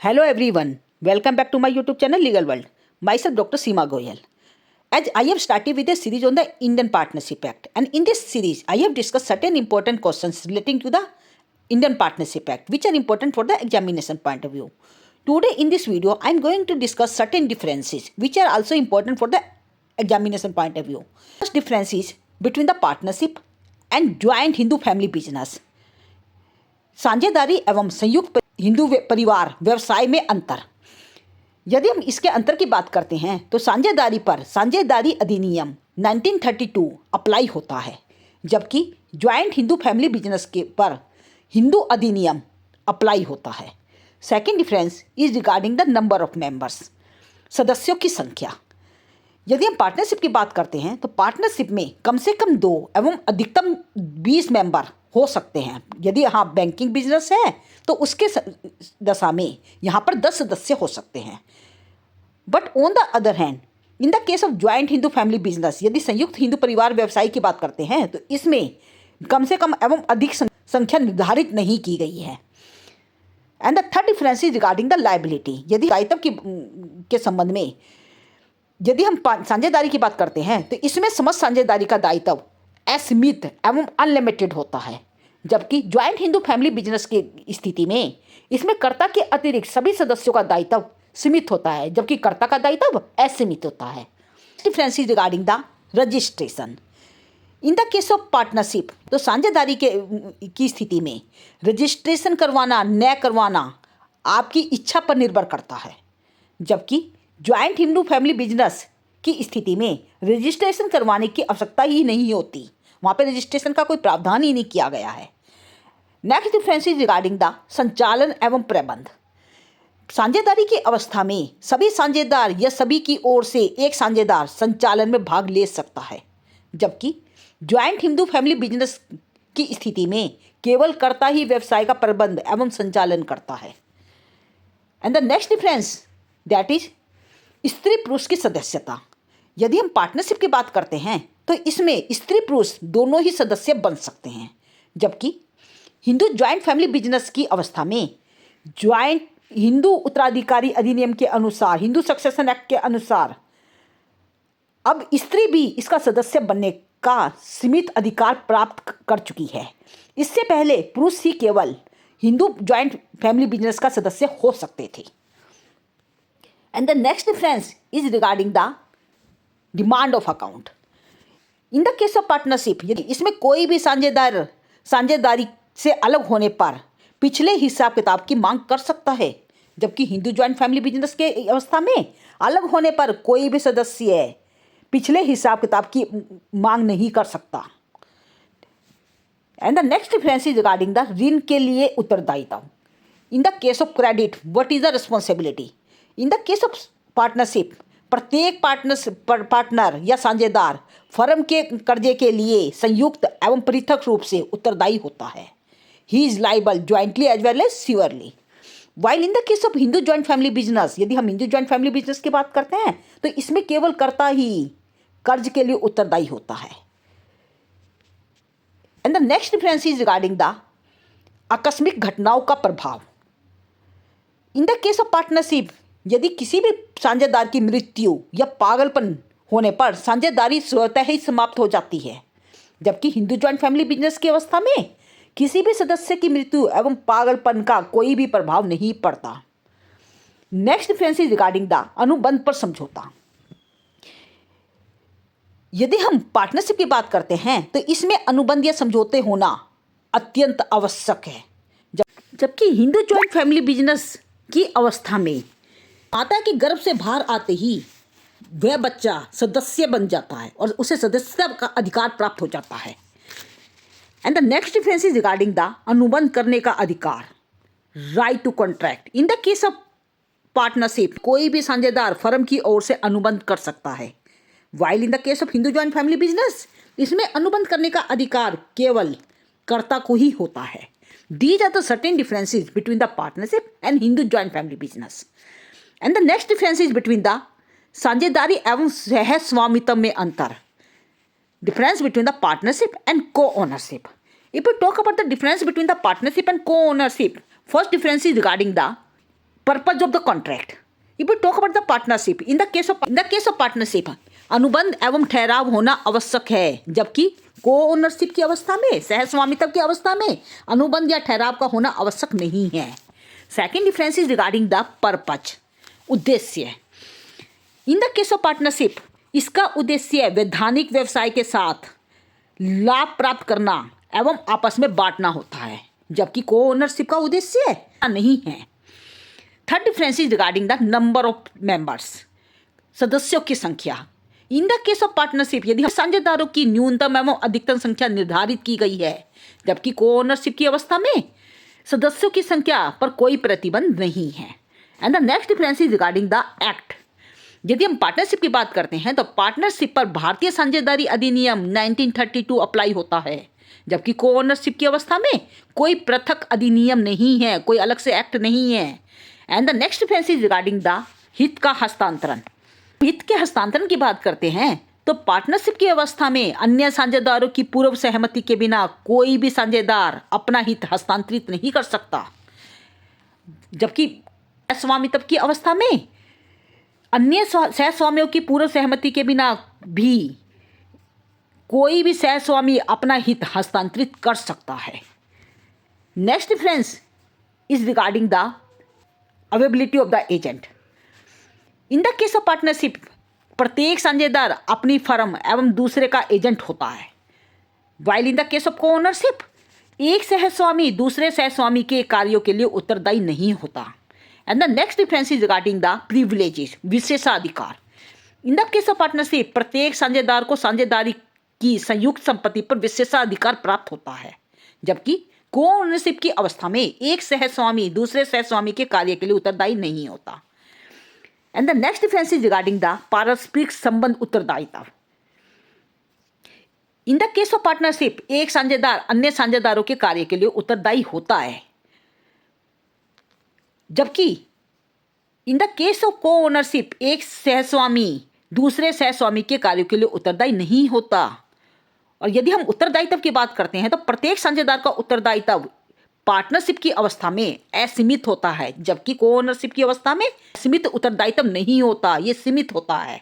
Hello everyone, welcome back to my YouTube channel Legal World. Myself Dr. Seema Goyal. As I have started with a series on the Indian Partnership Act, and in this series I have discussed certain important questions relating to the Indian Partnership Act which are important for the examination point of view. Today in this video I am going to discuss certain differences which are also important for the examination point of view. First difference is between the partnership and joint Hindu family business. साझेदारी एवं संयुक्त हिंदू परिवार व्यवसाय में अंतर। यदि हम इसके अंतर की बात करते हैं तो साझेदारी पर साझेदारी अधिनियम 1932 अप्लाई होता है, जबकि ज्वाइंट हिंदू फैमिली बिजनेस के पर हिंदू अधिनियम अप्लाई होता है। Second difference is regarding the number of members, सदस्यों की संख्या। यदि हम पार्टनरशिप की बात करते हैं तो पार्टनरशिप में कम से कम 2 एवं अधिकतम 20 मेंबर हो सकते हैं। यदि हाँ बैंकिंग बिजनेस है तो उसके दशा में यहाँ पर 10 सदस्य हो सकते हैं। But on the other hand in the case of joint Hindu family business, यदि संयुक्त हिंदू परिवार व्यवसाय की बात करते हैं तो इसमें कम से कम एवं अधिक संख्या निर्धारित नहीं की गई है। And the third difference is regarding the liability. यदि दायित्व के संबंध में यदि हम साझेदारी की बात करते हैं तो इसमें समस्त साझेदारी का दायित्व असीमित एवं अनलिमिटेड होता है, जबकि ज्वाइंट हिंदू फैमिली बिजनेस की स्थिति में इसमें कर्ता के अतिरिक्त सभी सदस्यों का दायित्व सीमित होता है, जबकि कर्ता का दायित्व असीमित होता है। Difference is regarding the registration. In the case of partnership तो साझेदारी की स्थिति में रजिस्ट्रेशन करवाना न करवाना आपकी इच्छा पर निर्भर करता है, जबकि ज्वाइंट हिंदू फैमिली बिजनेस की स्थिति में रजिस्ट्रेशन करवाने की आवश्यकता ही नहीं होती, वहाँ पे रजिस्ट्रेशन का कोई प्रावधान ही नहीं किया गया है। Next difference is regarding the संचालन एवं प्रबंध। साझेदारी की अवस्था में सभी साझेदार या सभी की ओर से एक साझेदार संचालन में भाग ले सकता है, जबकि ज्वाइंट हिंदू फैमिली बिजनेस की स्थिति में केवल कर्ता ही व्यवसाय का प्रबंध एवं संचालन करता है। And the next difference that is स्त्री पुरुष की सदस्यता। यदि हम पार्टनरशिप की बात करते हैं तो इसमें स्त्री पुरुष दोनों ही सदस्य बन सकते हैं, जबकि हिंदू ज्वाइंट फैमिली बिजनेस की अवस्था में ज्वाइंट हिंदू उत्तराधिकारी अधिनियम के अनुसार, हिंदू सक्सेशन एक्ट के अनुसार अब स्त्री भी इसका सदस्य बनने का सीमित अधिकार प्राप्त कर चुकी है। इससे पहले पुरुष ही केवल हिंदू ज्वाइंट फैमिली बिजनेस का सदस्य हो सकते थे। And the next difference is regarding the demand of account. In the case of partnership, यदि इसमें कोई भी साझेदारी से अलग होने पर पिछले हिसाब किताब की मांग कर सकता है, जबकि हिंदू ज्वाइंट फैमिली बिजनेस के अवस्था में अलग होने पर कोई भी सदस्य पिछले हिसाब किताब की मांग नहीं कर सकता। And the next difference is regarding the ऋण के लिए उत्तरदायित्व। इन the case of credit what is the responsibility. In the case of partnership प्रत्येक पार्टनर या साझेदार फर्म के कर्जे के लिए संयुक्त एवं पृथक रूप से उत्तरदायी होता है। He is liable jointly as well as severally. While in the case of Hindu joint family business, यदि हम हिंदू ज्वाइंट फैमिली बिजनेस की बात करते हैं तो इसमें केवल कर्ता ही कर्ज के लिए उत्तरदायी होता है। And the next difference is regarding the आकस्मिक घटनाओं का प्रभाव। इन द केस ऑफ पार्टनरशिप यदि किसी भी साझेदार की मृत्यु या पागलपन होने पर साझेदारी स्वतः ही समाप्त हो जाती है, जबकि हिंदू ज्वाइंट फैमिली बिजनेस की अवस्था में किसी भी सदस्य की मृत्यु एवं पागलपन का कोई भी प्रभाव नहीं पड़ता। Next difference is regarding the अनुबंध पर समझौता। यदि हम पार्टनरशिप की बात करते हैं तो इसमें अनुबंध या समझौते होना अत्यंत आवश्यक है, जबकि हिंदू ज्वाइंट फैमिली बिजनेस की अवस्था में माता के गर्भ से बाहर आते ही वह बच्चा सदस्य बन जाता है और उसे सदस्यता का अधिकार प्राप्त हो जाता है। And the next difference is regarding the अनुबंध करने का अधिकार, right to contract. In the case of partnership कोई भी साझेदार फर्म की ओर से अनुबंध कर सकता है, while in the case of Hindu joint family business इसमें अनुबंध करने का अधिकार केवल कर्ता को ही होता है। These are the certain differences between the partnership and Hindu joint family business. And the next difference is between the साझेदारी एवं सह स्वामित्व में अंतर। Difference between the partnership and co ownership. If we talk about the difference between the partnership and co ownership, first difference is regarding the purpose of the contract. If we talk about the partnership, in the case of partnership, अनुबंध एवं ठहराव होना आवश्यक है, जबकि को ownership की अवस्था में, सह स्वामित्व की अवस्था में अनुबंध या ठहराव का होना आवश्यक नहीं है. Second difference is regarding the purpose, उद्देश्य. In the case of partnership, इसका उद्देश्य वैधानिक व्यवसाय के साथ लाभ प्राप्त करना एवं आपस में बांटना होता है, जबकि को ओनरशिप का उद्देश्य नहीं है. Third difference is regarding the number of members, सदस्यों की संख्या. इन द केस ऑफ पार्टनरशिप, यदि साझेदारों की न्यूनतम एवं अधिकतम संख्या निर्धारित की गई है, जबकि को ओनरशिप की अवस्था में सदस्यों की संख्या पर कोई प्रतिबंध नहीं है. And the next difference is regarding the act. यदि हम पार्टनरशिप की बात करते हैं तो पार्टनरशिप पर भारतीय साझेदारी अधिनियम 1932 अप्लाई होता है, जबकि को ओनरशिप की अवस्था में कोई पृथक अधिनियम नहीं है, कोई अलग से एक्ट नहीं है. And the next difference is regarding the हित का हस्तांतरण. हित के हस्तांतरण की बात करते हैं तो पार्टनरशिप की अवस्था में अन्य साझेदारों की पूर्व सहमति के बिना कोई भी साझेदार अपना हित हस्तांतरित नहीं कर सकता, जबकि स्वामित्व की अवस्था में अन्य सहस्वामियों की पूर्व सहमति के बिना भी कोई भी सहस्वामी अपना हित हस्तांतरित कर सकता है. Next difference is regarding the availability of the agent. In the case of partnership, प्रत्येक साझेदार अपनी फर्म एवं दूसरे का एजेंट होता है, while in the case of को ओनरशिप, एक सहस्वामी दूसरे सहस्वामी के कार्यों के लिए उत्तरदायी नहीं होता. And the next difference is regarding the privileges, विशेषाधिकार. In the case of partnership, प्रत्येक साझेदार को साझेदारी की संयुक्त संपत्ति पर विशेषाधिकार प्राप्त होता है, जबकि को ओनरशिप की अवस्था में एक सहस्वामी दूसरे सहस्वामी के कार्य के लिए उत्तरदायी नहीं होता. And the next difference is regarding the पारस्परिक संबंध उत्तरदायित्व. इन द केस ऑफ पार्टनरशिप, एक साझेदार अन्य साझेदारों के कार्य के लिए उत्तरदायी होता है, जबकि इन द केस ऑफ को ओनरशिप, एक सहस्वामी दूसरे सहस्वामी के कार्यों के लिए उत्तरदायी नहीं होता. और यदि हम उत्तरदायित्व की बात करते हैं तो प्रत्येक साझेदार का उत्तरदायित्व पार्टनरशिप की अवस्था में असीमित होता है, जबकि को ओनरशिप की अवस्था में सीमित उत्तरदायित्व नहीं होता, ये सीमित होता है.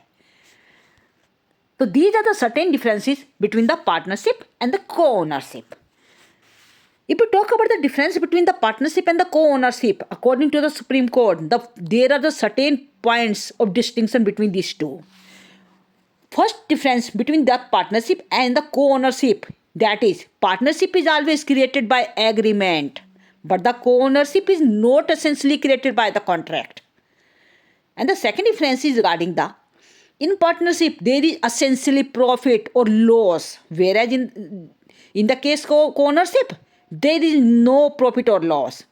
तो these are the certain differences between the partnership and the co ownership. If we talk about the difference between the partnership and the co-ownership, according to the Supreme Court, there are the certain points of distinction between these two. First difference between the partnership and the co-ownership, that is, partnership is always created by agreement, but the co-ownership is not essentially created by the contract. And the second difference is regarding the, in partnership there is essentially profit or loss, whereas in the case co-ownership, there is no profit or loss.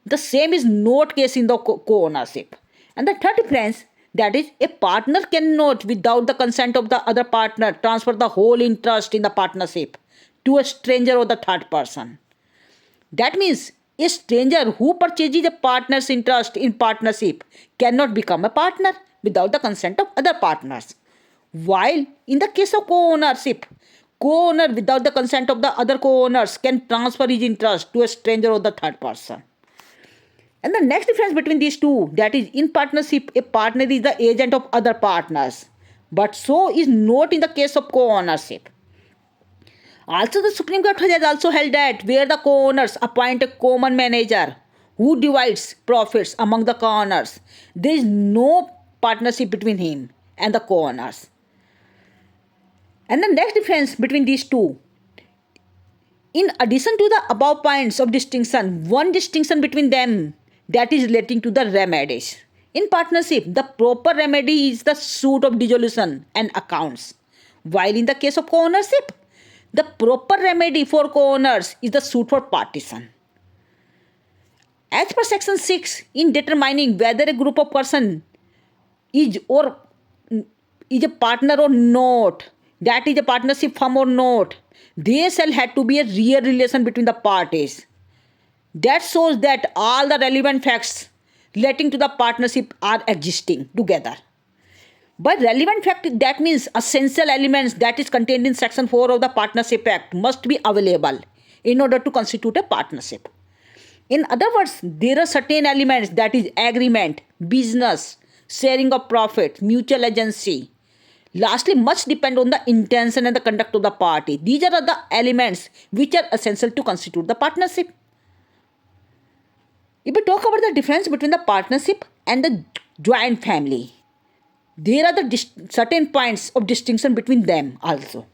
The same is not case in the co-ownership. And the third difference, that is, a partner cannot, without the consent of the other partner, transfer the whole interest in the partnership to a stranger or the third person. That means a stranger who purchases a partner's interest in partnership cannot become a partner without the consent of other partners. While in the case of co-ownership, co-owner without the consent of the other co-owners can transfer his interest to a stranger or the third person. And the next difference between these two, that is, in partnership, a partner is the agent of other partners, but so is not in the case of co-ownership. Also, the Supreme Court has also held that where the co-owners appoint a common manager who divides profits among the co-owners, there is no partnership between him and the co-owners. And the next difference between these two, in addition to the above points of distinction, one distinction between them, that is relating to the remedies. In partnership, the proper remedy is the suit of dissolution and accounts, while in the case of co-ownership, the proper remedy for co-owners is the suit for partition. As per section 6, in determining whether a group of person is a partner or not, that is a partnership firm or not, there shall have to be a real relation between the parties. That shows that all the relevant facts relating to the partnership are existing together. By relevant fact, that means essential elements that is contained in section 4 of the Partnership Act must be available in order to constitute a partnership. In other words, there are certain elements, that is agreement, business, sharing of profit, mutual agency. Lastly, much depend on the intention and the conduct of the party. These are the elements which are essential to constitute the partnership. If we talk about the difference between the partnership and the joint family, there are the certain points of distinction between them also.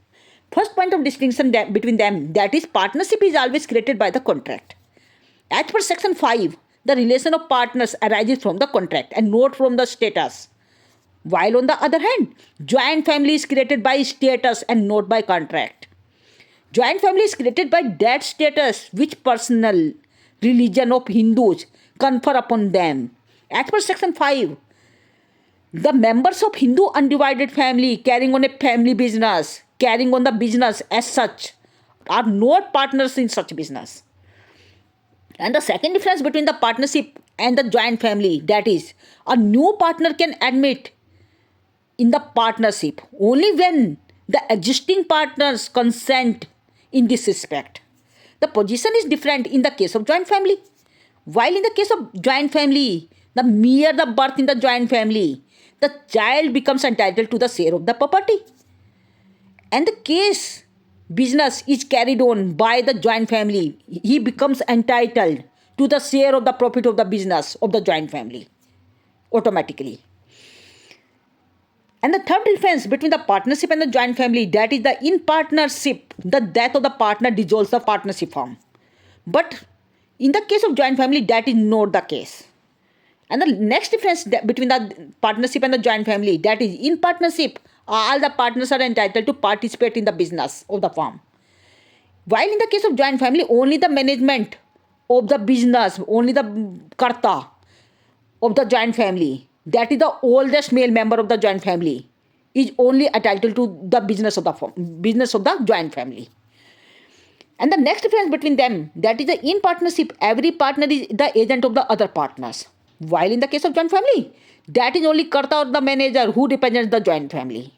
First point of distinction between them, that is partnership is always created by the contract. As per section 5, the relation of partners arises from the contract and not from the status. While on the other hand, joint family is created by status and not by contract. Joint family is created by that status which personal religion of Hindus confer upon them. As per section 5, the members of Hindu undivided family carrying on a family business, carrying on the business as such, are not partners in such business. And the second difference between the partnership and the joint family, that is, a new partner can admit in the partnership only when the existing partners consent in this respect. The position is different in the case of joint family. While in the case of joint family, the mere the birth in the joint family, the child becomes entitled to the share of the property. And the case business is carried on by the joint family, he becomes entitled to the share of the profit of the business of the joint family automatically. And the third difference between the partnership and the joint family, that is the in partnership, the death of the partner dissolves the partnership form. But in the case of joint family, that is not the case. And the next difference between the partnership and the joint family, that is in partnership, all the partners are entitled to participate in the business of the firm. While in the case of joint family, only the management of the business, only the karta of the joint family, that is the oldest male member of the joint family, is only entitled to the business of the joint family. And the next difference between them, that is the in partnership, every partner is the agent of the other partners. While in the case of joint family, that is only karta or the manager who represents the joint family.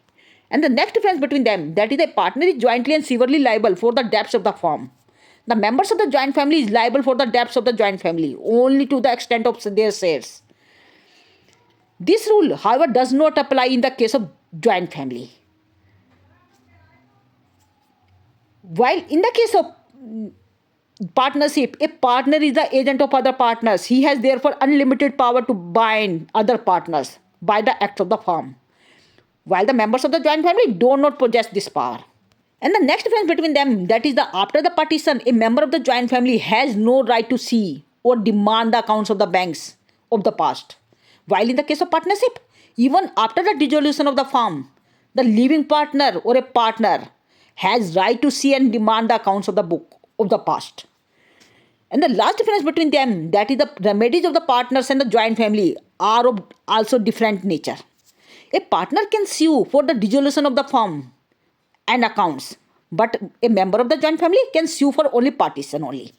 And the next difference between them, that is the partner is jointly and severally liable for the debts of the firm. The members of the joint family is liable for the debts of the joint family only to the extent of their shares. This rule, however, does not apply in the case of joint family. While in the case of partnership, a partner is the agent of other partners. He has therefore unlimited power to bind other partners by the act of the firm. While the members of the joint family do not possess this power. And the next difference between them, that is after the partition, a member of the joint family has no right to see or demand the accounts of the banks of the past. While in the case of partnership, even after the dissolution of the firm, the living partner or a partner has right to see and demand the accounts of the book of the past. And the last difference between them, that is the remedies of the partners and the joint family, are of also different nature. A partner can sue for the dissolution of the firm and accounts, but a member of the joint family can sue for only partition only.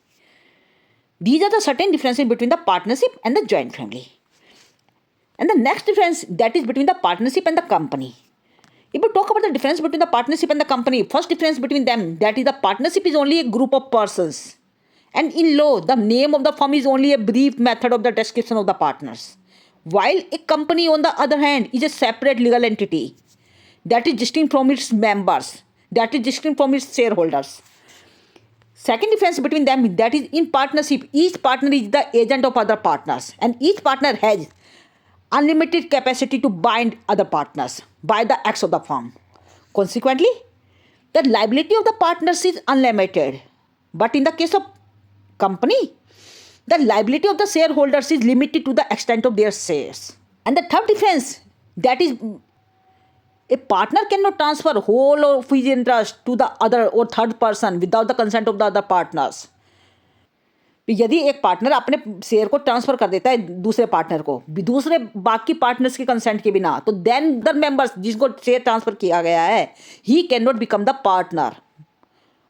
These are the certain differences between the partnership and the joint family. And the next difference, that is between the partnership and the company. If we talk about the difference between the partnership and the company, first difference between them, that is the partnership is only a group of persons. And in law, the name of the firm is only a brief method of the description of the partners. While a company, on the other hand, is a separate legal entity that is distinct from its members, that is distinct from its shareholders. Second difference between them, that is in partnership, each partner is the agent of other partners and each partner has unlimited capacity to bind other partners by the acts of the firm. Consequently, the liability of the partners is unlimited. But in the case of company, the liability of the shareholders is limited to the extent of their shares. And the third difference, that is a partner cannot transfer whole of his interest to the other or third person without the consent of the other partners. यदि एक partner अपने share को transfer कर देता है दूसरे partner को दूसरे बाकी पार्टनर्स के कंसेंट के बिना, तो देन द मेंबर्स जिसको शेयर ट्रांसफर किया गया है, he can not become the partner.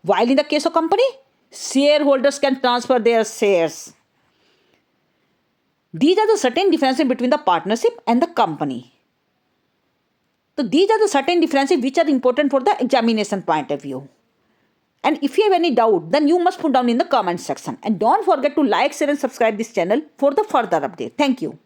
While in the case of company, shareholders can transfer their shares. These are the certain differences between the partnership and the company. So these are the certain differences which are important for the examination point of view. And if you have any doubt, then you must put down in the comment section. And don't forget to like, share and subscribe this channel for the further update. Thank you.